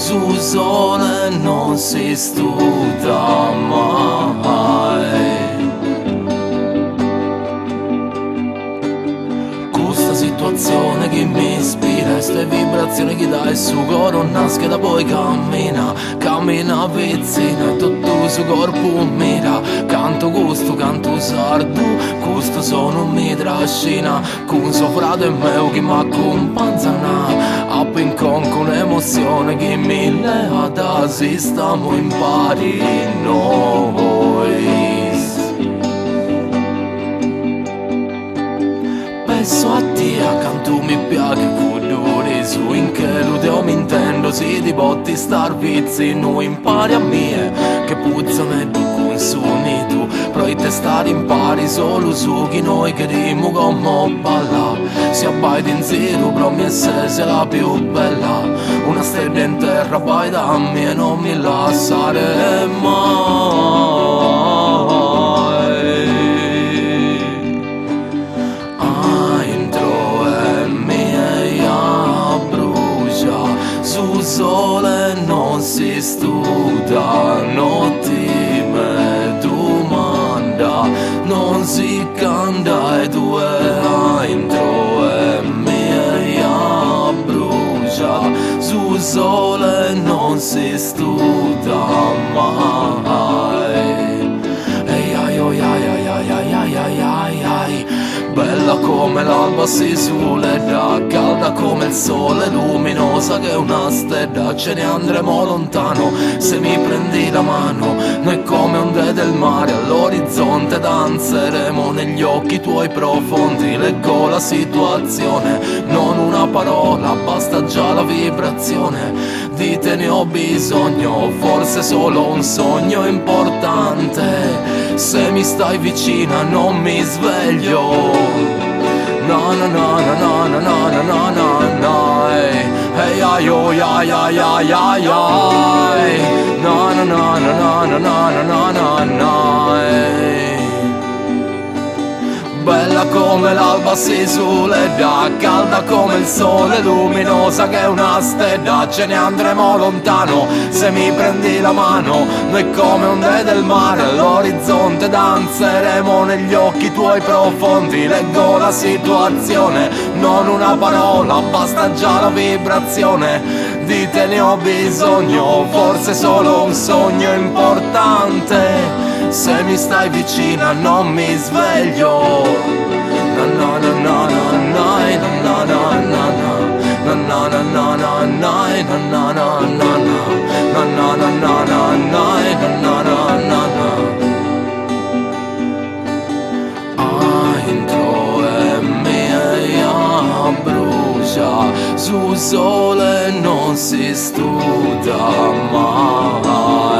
sul sole non si studia mai. Questa situazione che mi ispira, ste vibrazioni che dai su coro nasce da poi cammina vicina e tutto su corpo mira. Canto gusto, canto sardo, questo sono mi trascina con soffrado e meu che mi accompagna a pincon con emozione che mi leva da si stiamo in pari noi. Penso a te, accanto mi piace colore su in che lo mi intendo, si di botti star vizi, noi impari a mie che puzzano e tu consumi tu, poi te stare in pari solo su chi noi querimo come balla, si abbaida in zero, promesse se la più bella, una stella in terra poi da me e non mi lasciare mai. Sole non si studia, non ti me domanda, non si canta e tu entro e mia brucia, sul sole non si studia mai. Bella come l'alba si sull'edda, calda come il sole, luminosa che una stella, ce ne andremo lontano se mi prendi la mano, noi come onde del mare all'orizzonte danzeremo negli occhi tuoi profondi, leggo la situazione, non una parola, basta già la vibrazione, di te ne ho bisogno, forse solo un sogno importante. Se mi stai vicina non mi sveglio. No no no no no no no no no no no. Hey ay oh ay ay ay ay ay. No no no no no no no no no no. Bella come l'alba si sull'edda, calda come il sole, luminosa che una stella, ce ne andremo lontano se mi prendi la mano, noi come onde del mare all'orizzonte danzeremo negli occhi tuoi profondi, leggo la situazione, non una parola, basta già la vibrazione, di te ne ho bisogno, forse solo un sogno importante. Se mi stai vicina non mi sveglio. No no no no no no no no no no no no no no no no no. Entro e mia brucia, sul sole non si studia mai.